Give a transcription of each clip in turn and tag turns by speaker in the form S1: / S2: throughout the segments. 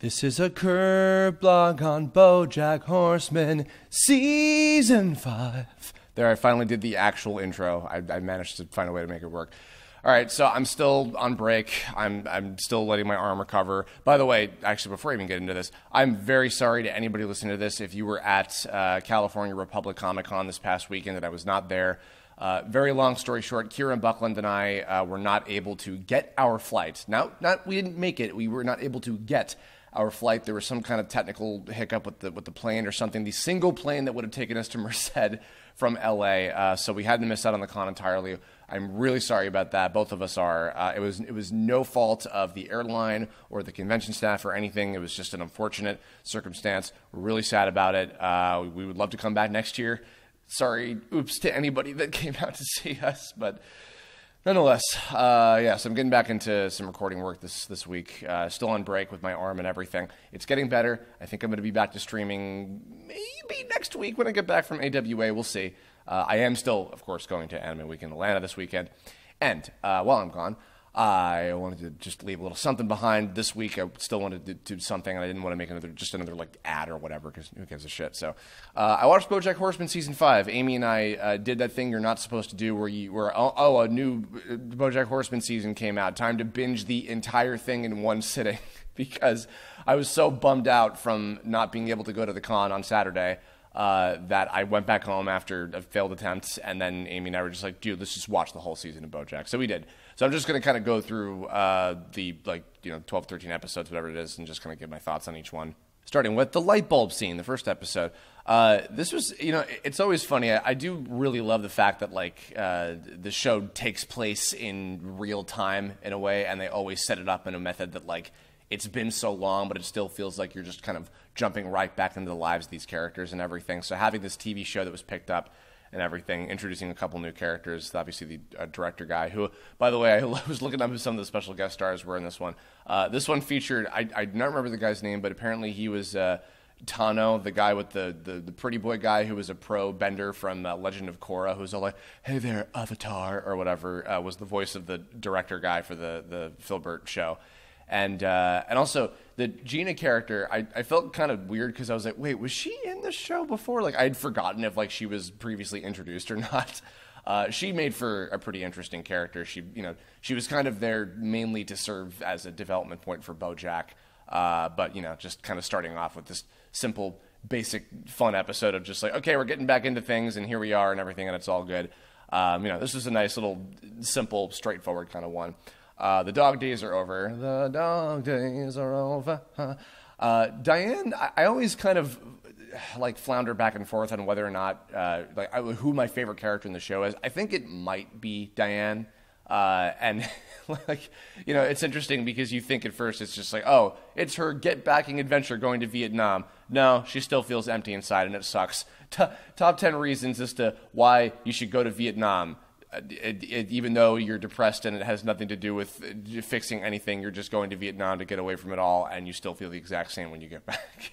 S1: This is a Kirblog on Bojack Horseman, Season 5. There, I finally did the actual intro. I managed to find a way to make it work. All right, so I'm still on break. I'm still letting my arm recover. By the way, actually, before I even get into this, I'm very sorry to anybody listening to this if you were at California Republic Comic Con this past weekend and I was not there. Very long story short, Kira Buckland and I were not able to get our flight. We didn't make it. We were not able to get our flight. There was some kind of technical hiccup with the plane or something. The single plane that would have taken us to Merced from LA. So we had to miss out on the con entirely. I'm really sorry about that. Both of us are. It was no fault of the airline or the convention staff or anything. It was just an unfortunate circumstance. We're really sad about it. We would love to come back next year. Sorry, oops to anybody that came out to see us, but nonetheless, so I'm getting back into some recording work this week. Still on break with my arm and everything. It's getting better. I think I'm going to be back to streaming maybe next week when I get back from AWA. We'll see. I am still, of course, going to Anime Week in Atlanta this weekend. And while I'm gone, I wanted to just leave a little something behind this week. I still wanted to do something, and I didn't want to make another like ad or whatever, because who gives a shit. So I watched Bojack Horseman Season 5. Amy and I did that thing you're not supposed to do where a new Bojack Horseman season came out. Time to binge the entire thing in one sitting because I was so bummed out from not being able to go to the con on Saturday that I went back home after a failed attempt, and then Amy and I were just like, dude, let's just watch the whole season of Bojack. So we did. So I'm just going to kind of go through the 12, 13 episodes, whatever it is, and just kind of give my thoughts on each one. Starting with the light bulb scene, the first episode. This was, it's always funny. I do really love the fact that the show takes place in real time in a way, and they always set it up in a method that it's been so long, but it still feels like you're just kind of jumping right back into the lives of these characters and everything. So having this TV show that was picked up and everything, introducing a couple new characters, obviously the director guy, who, by the way, I was looking up who some of the special guest stars were in this one. This one featured, I do not remember the guy's name, but apparently he was Tano, the guy with the pretty boy guy who was a pro bender from Legend of Korra, who's all like, hey there, Avatar, or whatever, was the voice of the director guy for the Filbert show. And also the Gina character, I felt kind of weird because I was like, wait, was she in the show before? I had forgotten if she was previously introduced or not. She made for a pretty interesting character. She was kind of there mainly to serve as a development point for Bojack. But just kind of starting off with this simple, basic, fun episode of just okay, we're getting back into things and here we are and everything and it's all good. This was a nice little simple, straightforward kind of one. The dog days are over. The dog days are over. Diane, I always kind of flounder back and forth on whether or not who my favorite character in the show is. I think it might be Diane. And it's interesting because you think at first it's just it's her get-backing adventure going to Vietnam. No, she still feels empty inside and it sucks. Top 10 reasons as to why you should go to Vietnam. Even though you're depressed and it has nothing to do with fixing anything, you're just going to Vietnam to get away from it all, and you still feel the exact same when you get back.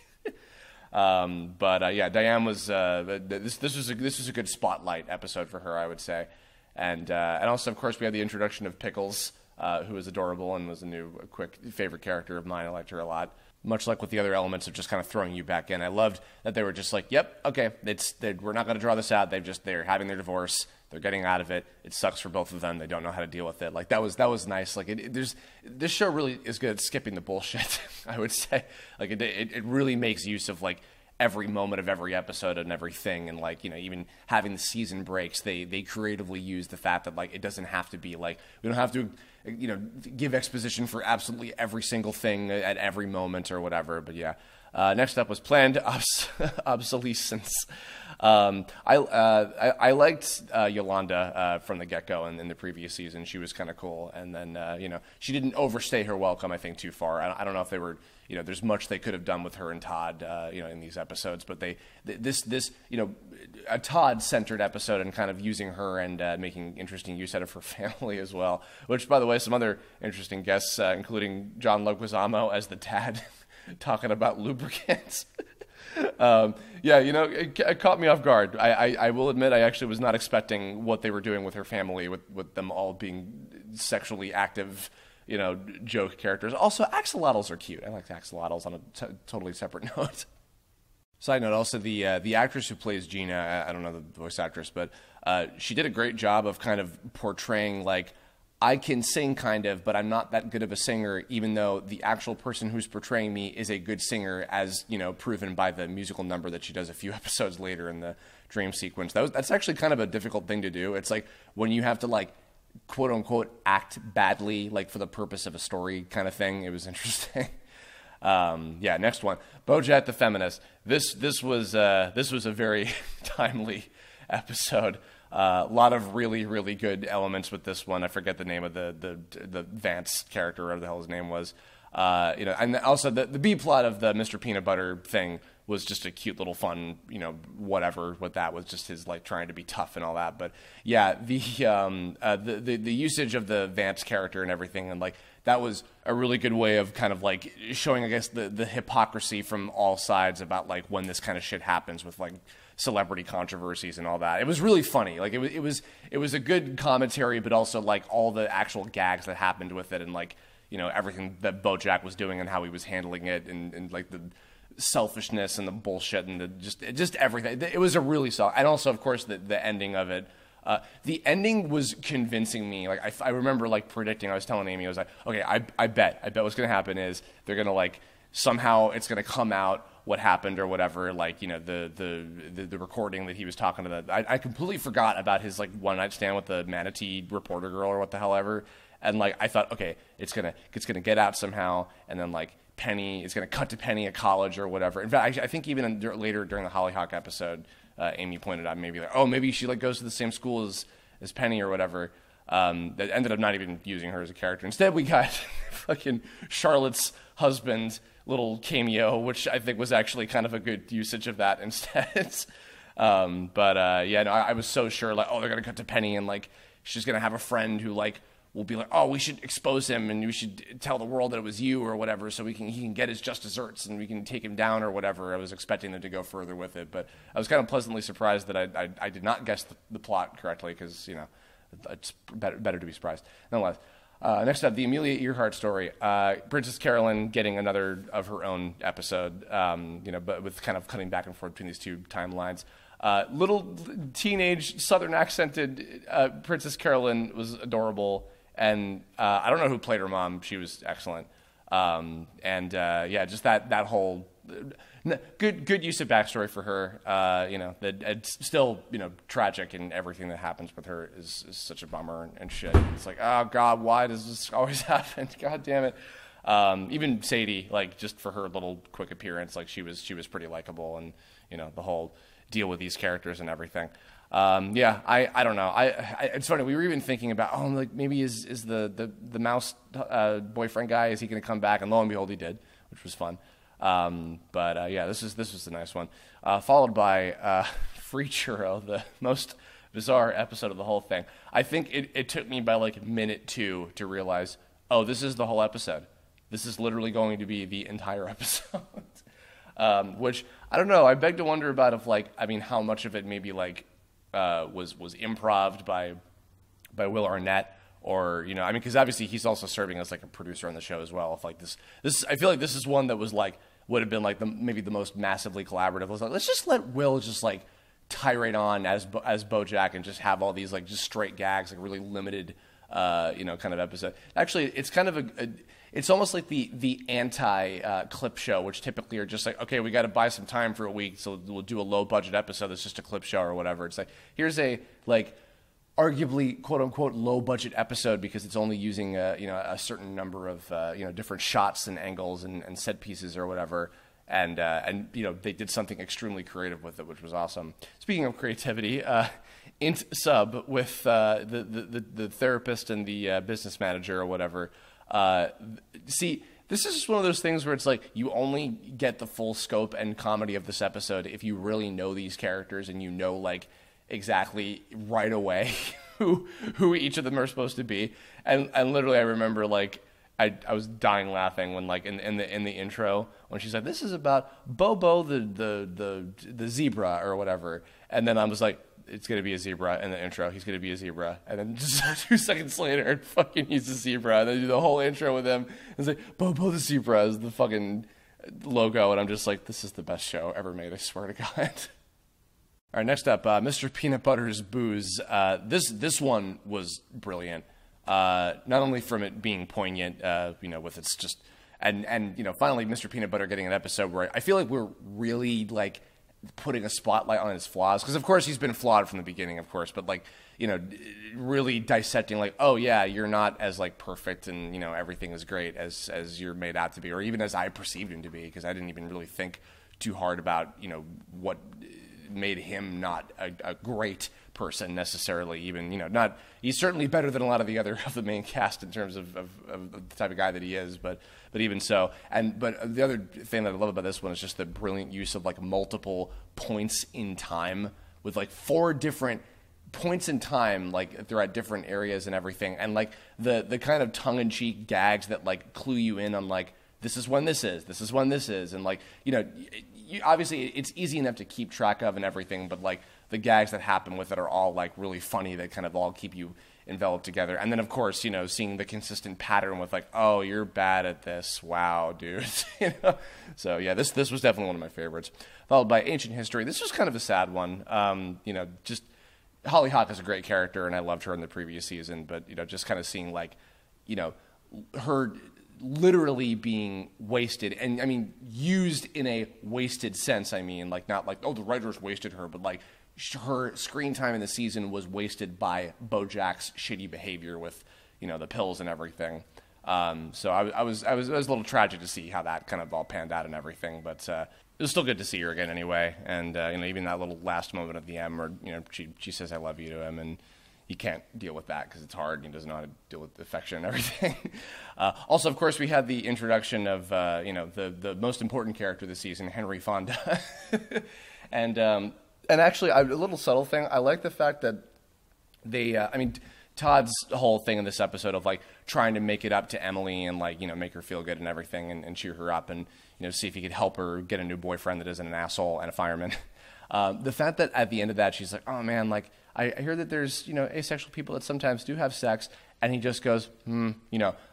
S1: Diane was this was a good spotlight episode for her, I would say, and also of course we had the introduction of Pickles, who was adorable and was a quick favorite character of mine. I liked her a lot. Much like with the other elements of just kind of throwing you back in. I loved that they were just yep, okay, we're not going to draw this out. They're having their divorce. They're getting out of it. It sucks for both of them. They don't know how to deal with it. That was nice. This show really is good at skipping the bullshit, I would say. It really makes use of every moment of every episode and everything, and even having the season breaks, they creatively use the fact that it doesn't have to be we don't have to give exposition for absolutely every single thing at every moment or whatever. But yeah, next up was planned obsolescence. I liked Yolanda from the get-go in the previous season. She was kind of cool, and then she didn't overstay her welcome, I think, too far. I don't know if they were there's much they could have done with her and Todd in these episodes, but this a Todd-centered episode and kind of using her and making interesting use out of her family as well. Which, by the way, some other interesting guests, including John Leguizamo as the dad, talking about lubricants. It caught me off guard. I will admit I actually was not expecting what they were doing with her family, with them all being sexually active joke characters. Also, axolotls are cute. I like axolotls on a totally separate note. Side note, also the actress who plays Gina, I don't know the voice actress, but she did a great job of kind of portraying, like, I can sing kind of, but I'm not that good of a singer, even though the actual person who's portraying me is a good singer, as, proven by the musical number that she does a few episodes later in the dream sequence. That's actually kind of a difficult thing to do. It's like when you have to, like, quote unquote act badly, like for the purpose of a story kind of thing. It was interesting. Next one, Bojack the Feminist. This was a very timely episode. A lot of really, really good elements with this one. I forget the name of the Vance character, whatever the hell his name was. And also the B plot of the Mr. Peanut Butter thing was just a cute little fun, whatever with that, was just his, like, trying to be tough and all that. But yeah, the usage of the Vance character and everything, and, like, that was a really good way of kind of, like, showing, I guess, the hypocrisy from all sides about, like, when this kind of shit happens with, like, celebrity controversies and all that. It was really funny. Like, it was a good commentary, but also, like, all the actual gags that happened with it, and, like, everything that Bojack was doing and how he was handling it, and like the selfishness and the bullshit and the just everything. It was a really solid, and also, of course, the ending of it. The ending was convincing me. Like, I remember, like, predicting. I was telling Amy, I was like, okay, I bet what's gonna happen is they're gonna, like, somehow it's gonna come out what happened or whatever. Like, the recording that he was talking to I completely forgot about his, like, one night stand with the manatee reporter girl or what the hell ever. And, like, I thought, okay, it's gonna get out somehow, and then, like, Penny is gonna cut to Penny at college or whatever. In fact, I think even later during the Hollyhock episode, Amy pointed out maybe, like, oh, maybe she, like, goes to the same school as Penny or whatever. That ended up not even using her as a character. Instead, we got fucking Charlotte's husband little cameo, which I think was actually kind of a good usage of that instead. I was so sure, like, oh, they're gonna cut to Penny, and, like, she's gonna have a friend who, like, will be like, oh, we should expose him, and we should tell the world that it was you or whatever, so he can get his just desserts, and we can take him down or whatever. I was expecting them to go further with it, but I was kind of pleasantly surprised that I did not guess the plot correctly, because, it's better to be surprised. Nonetheless, next up, the Amelia Earhart story. Princess Carolyn getting another of her own episode, but with kind of cutting back and forth between these two timelines. Little teenage Southern accented Princess Carolyn was adorable. And I don't know who played her mom. She was excellent. Just that whole good use of backstory for her. That it's still, tragic, and everything that happens with her is such a bummer and shit. It's like, oh God, why does this always happen? God damn it. Even Sadie, like, just for her little quick appearance, like, she was pretty likable, and the whole deal with these characters and everything. I don't know. It's funny. We were even thinking about, like, maybe is the mouse boyfriend guy, is he going to come back? And lo and behold, he did, which was fun. This was the nice one. Followed by Free Churro, the most bizarre episode of the whole thing. I think it took me by, like, minute 2 to realize, oh, this is the whole episode. This is literally going to be the entire episode. Which, I don't know. I beg to wonder about how much of it maybe, like, was improv'd by Will Arnett, or, because obviously he's also serving as, like, a producer on the show as well. If, like, this I feel like this is one that was, like, would have been, like, maybe the most massively collaborative. It was like, let's just let Will just, like, tirade on as Bojack, and just have all these, like, just straight gags, like, really limited kind of episode. Actually, it's kind of it's almost like the anti clip show, which typically are just like, okay, we got to buy some time for a week, so we'll do a low budget episode that's just a clip show or whatever. It's like, here's a, like, arguably quote unquote low budget episode, because it's only using a certain number of different shots and angles and set pieces or whatever. And they did something extremely creative with it, which was awesome. Speaking of creativity, Int Sub with the therapist and the business manager or whatever. See, this is just one of those things where it's like, you only get the full scope and comedy of this episode if you really know these characters, and like, exactly right away who each of them are supposed to be. And literally, I remember, like, I was dying laughing when, like, in the intro, when she said, this is about Bobo the zebra or whatever, and then I was like, it's going to be a zebra in the intro. He's going to be a zebra. And then just 2 seconds later, fucking he's a zebra. And then do the whole intro with him. It's like, Bobo the zebra is the fucking logo. And I'm just like, this is the best show ever made, I swear to God. All right, next up, Mr. Peanut Butter's Booze. This one was brilliant. Not only from it being poignant, with its just, and finally Mr. Peanut Butter getting an episode where I feel like we're really like putting a spotlight on his flaws, because of course he's been flawed from the beginning, of course, but like, really dissecting like, oh yeah, you're not as like perfect and everything is great as you're made out to be, or even as I perceived him to be, because I didn't even really think too hard about what made him not a great person necessarily, even not, he's certainly better than a lot of the other of the main cast in terms of the type of guy that he is, but even so, but the other thing that I love about this one is just the brilliant use of like multiple points in time, with like 4 different points in time, like they're at different areas and everything, and like the kind of tongue-in-cheek gags that like clue you in on like, this is when this is when this is, and like obviously it's easy enough to keep track of and everything, but like the gags that happen with it are all like really funny, that kind of all keep you enveloped together. And then of course seeing the consistent pattern with like, oh, you're bad at this, wow dude. So yeah, this was definitely one of my favorites, followed by Ancient History. This was kind of a sad one. Just Holly Hawk is a great character and I loved her in the previous season, but just kind of seeing like her literally being wasted, and I mean used in a wasted sense. I mean like, not like, oh, the writers wasted her, but like her screen time in the season was wasted by Bojack's shitty behavior with the pills and everything. So I was a little tragic to see how that kind of all panned out and everything, but it was still good to see her again anyway. And even that little last moment at the end where she says I love you to him, and he can't deal with that because it's hard. He doesn't know how to deal with affection and everything. Also, of course, we had the introduction of the most important character this season, Henry Fonda. And actually, a little subtle thing, I like the fact that they, Todd's whole thing in this episode of like trying to make it up to Emily and like, make her feel good and everything, and cheer her up, and, see if he could help her get a new boyfriend that isn't an asshole and a fireman. The fact that at the end of that, she's like, oh man, like I hear that there's, asexual people that sometimes do have sex, and he just goes,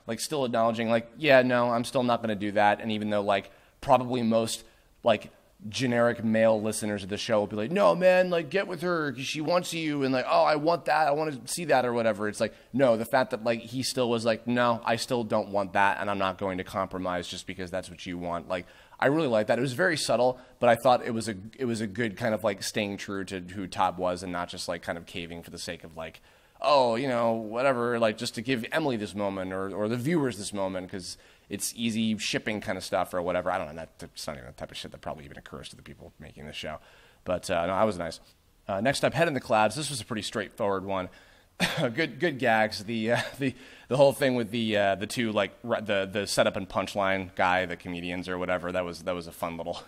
S1: like still acknowledging like, yeah, no, I'm still not going to do that. And even though like probably most like generic male listeners of the show will be like, no man, like get with her, she wants you, and like, oh, I want that, I want to see that or whatever. It's like, no, the fact that like he still was like, no, I still don't want that, and I'm not going to compromise just because that's what you want. Like, I really like that. It was very subtle, but I thought it was a good kind of like staying true to who Todd was, and not just like kind of caving for the sake of like, oh, whatever, like just to give Emily this moment or the viewers this moment because it's easy shipping kind of stuff or whatever. I don't know. That's not even the type of shit that probably even occurs to the people making this show. But no, that was nice. Next up, Head in the Clouds. This was a pretty straightforward one. good gags. The whole thing with the two like the setup and punchline guy, the comedians or whatever. That was a fun little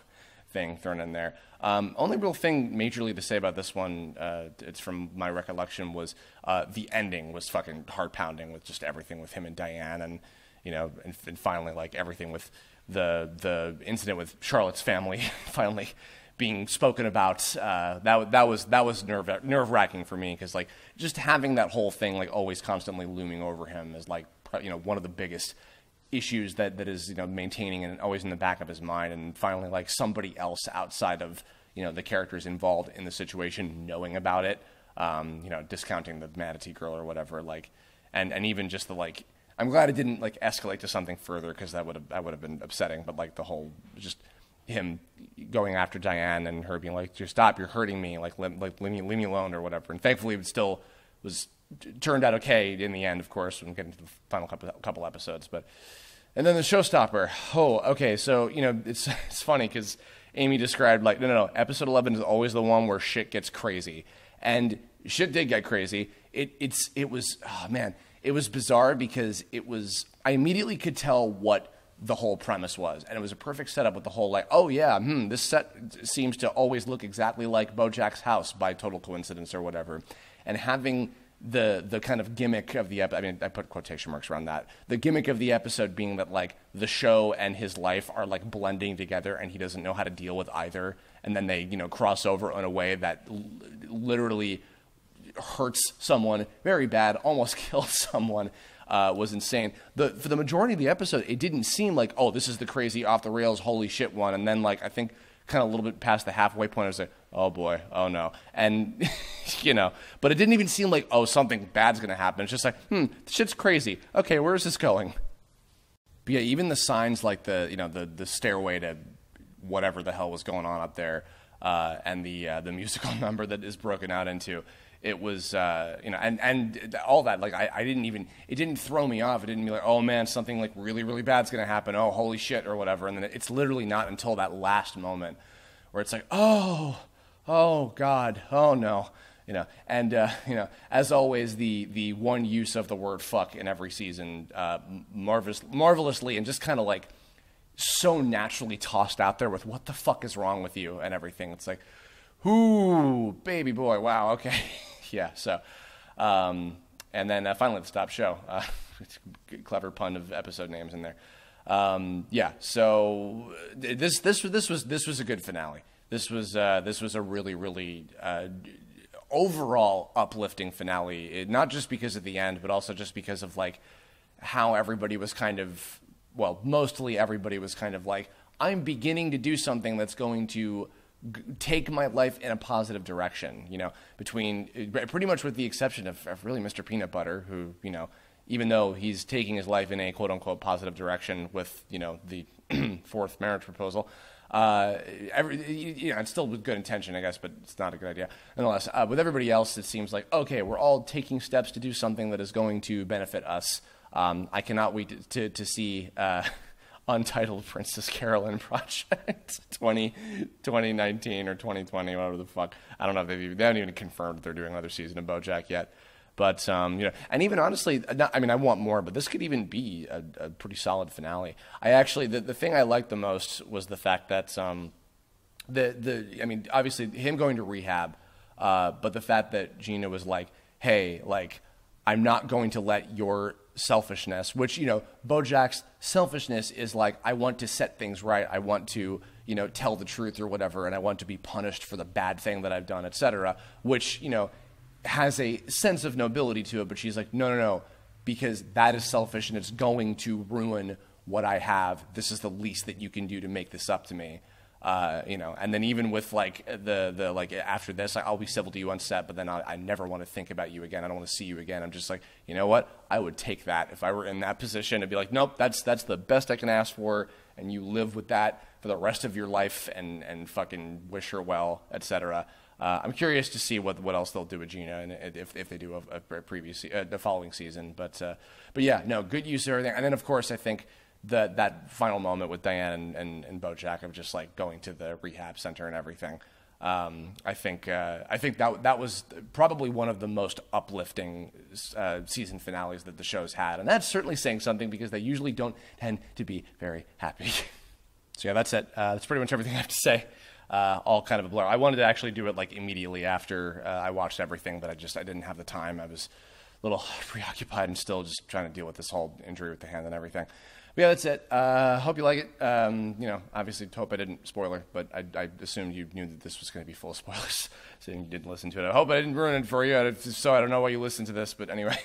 S1: thing thrown in there. Only real thing majorly to say about this one, it's from my recollection, was the ending was fucking heart pounding with just everything with him and Diane, and and finally like everything with the incident with Charlotte's family finally being spoken about. That was nerve wracking for me, because like just having that whole thing like always constantly looming over him is like one of the biggest issues that is maintaining and always in the back of his mind, and finally like somebody else outside of the characters involved in the situation knowing about it, discounting the manatee girl or whatever, like and even just the like, I'm glad it didn't like escalate to something further, because that would have been upsetting, but like the whole just him going after Diane and her being like, just stop, you're hurting me, like leave me alone or whatever. And thankfully it still was turned out okay in the end, of course, when we get into the final couple episodes. But and then the showstopper. Oh, okay, so it's funny because Amy described like, no, episode 11 is always the one where shit gets crazy, and shit did get crazy. It was, oh man, it was bizarre because I immediately could tell what the whole premise was, and it was a perfect setup with the whole like, oh yeah, this set seems to always look exactly like Bojack's house by total coincidence or whatever, and having the kind of gimmick of the episode. I mean, I put quotation marks around that. The gimmick of the episode being that like the show and his life are like blending together, and he doesn't know how to deal with either. And then they, cross over in a way that literally hurts someone very bad, almost kills someone. Was insane. For the majority of the episode, it didn't seem like, oh, this is the crazy off the rails, holy shit one. And then like I think kind of a little bit past the halfway point, I was like, oh boy, oh no. And but it didn't even seem like, oh, something bad's gonna happen. It's just like, shit's crazy. Okay, where is this going? But yeah, even the signs like the stairway to whatever the hell was going on up there, and the musical number that is broken out into. It was, and all that, like, I didn't even, it didn't throw me off. It didn't be like, oh man, something like really, really bad's going to happen. Oh, holy shit, or whatever. And then it's literally not until that last moment where it's like, oh God, oh no. And as always, the one use of the word fuck in every season, marvelously and just kind of like so naturally tossed out there with what the fuck is wrong with you and everything. It's like, ooh, baby boy, wow, okay. Yeah, so, and then finally the stop show. Clever pun of episode names in there. Yeah, so this was a good finale. This was a really, really overall uplifting finale. Not just because of the end, but also just because of like how everybody was kind of, well, mostly everybody was kind of like, I'm beginning to do something that's going to take my life in a positive direction, between pretty much with the exception of really Mr. Peanut Butter, who, even though he's taking his life in a quote unquote positive direction with, the fourth marriage proposal, it's still with good intention, I guess, but it's not a good idea. Nonetheless, with everybody else, it seems like, okay, we're all taking steps to do something that is going to benefit us. I cannot wait to see, Untitled Princess Carolyn Project 2019 or 2020, whatever the fuck. I don't know if they haven't even confirmed that they're doing another season of Bojack yet. But, and even honestly, I want more, but this could even be a pretty solid finale. I actually, the thing I liked the most was the fact that, obviously him going to rehab, but the fact that Gina was like, hey, like, I'm not going to let your selfishness, which, Bojack's selfishness is like, I want to set things right. I want to, tell the truth or whatever, and I want to be punished for the bad thing that I've done, etc., which, has a sense of nobility to it, but she's like, no, because that is selfish and it's going to ruin what I have. This is the least that you can do to make this up to me. And then even with like the like after this, I'll be civil to you on set, but then I never want to think about you again. I don't want to see you again. I'm just like, you know what? I would take that if I were in that position and be like, nope, that's the best I can ask for, and you live with that for the rest of your life and fucking wish her well, etc. I'm curious to see what else they'll do with Gina and if they do the following season. But yeah, no, good use of everything. And then of course I think that final moment with Diane and Bojack of just like going to the rehab center and everything. I think that was probably one of the most uplifting season finales that the show's had, and that's certainly saying something because they usually don't tend to be very happy. So yeah, that's it. That's pretty much everything I have to say. All kind of a blur. I wanted to actually do it like immediately after I watched everything, but I didn't have the time. I was a little preoccupied and still just trying to deal with this whole injury with the hand and everything. But yeah, that's it. Hope you like it. Obviously, hope I didn't spoiler, but I assumed you knew that this was going to be full of spoilers, so you didn't listen to it. I hope I didn't ruin it for you, so I don't know why you listened to this, but anyway.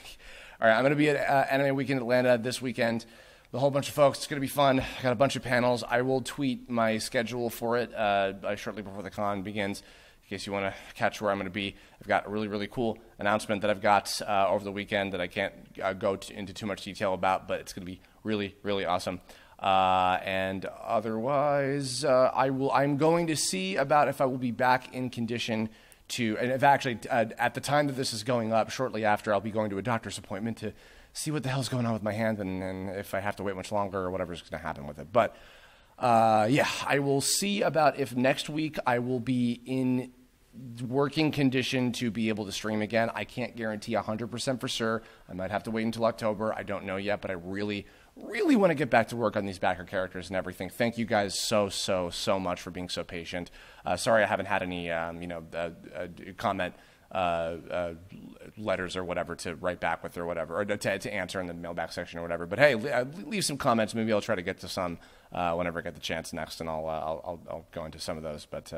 S1: All right, I'm going to be at Anime Weekend Atlanta this weekend. A whole bunch of folks. It's going to be fun. I got a bunch of panels. I will tweet my schedule for it shortly before the con begins, in case you want to catch where I'm going to be. I've got a really, really cool announcement that I've got over the weekend that I can't go into too much detail about, but it's going to be really, really awesome. And otherwise, I'm going to see about if I will be back in condition to, and if actually at the time that this is going up, shortly after, I'll be going to a doctor's appointment to see what the hell's going on with my hand and if I have to wait much longer or whatever's going to happen with it. But yeah, I will see about if next week I will be in working condition to be able to stream again. I can't guarantee 100% for sure. I might have to wait until October. I don't know yet, but I really want to get back to work on these backer characters and everything. Thank you guys so much for being so patient. Sorry I haven't had any comment letters or whatever to write back with or whatever, or to answer in the mailbag section or whatever. But hey, leave some comments. Maybe I'll try to get to some whenever I get the chance next, and I'll go into some of those. But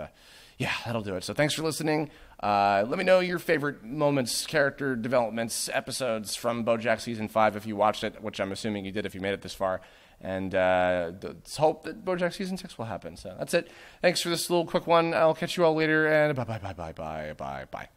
S1: yeah, that'll do it. So thanks for listening. Let me know your favorite moments, character developments, episodes from BoJack Season 5 if you watched it, which I'm assuming you did if you made it this far. And let's hope that BoJack Season 6 will happen. So that's it. Thanks for this little quick one. I'll catch you all later, and bye.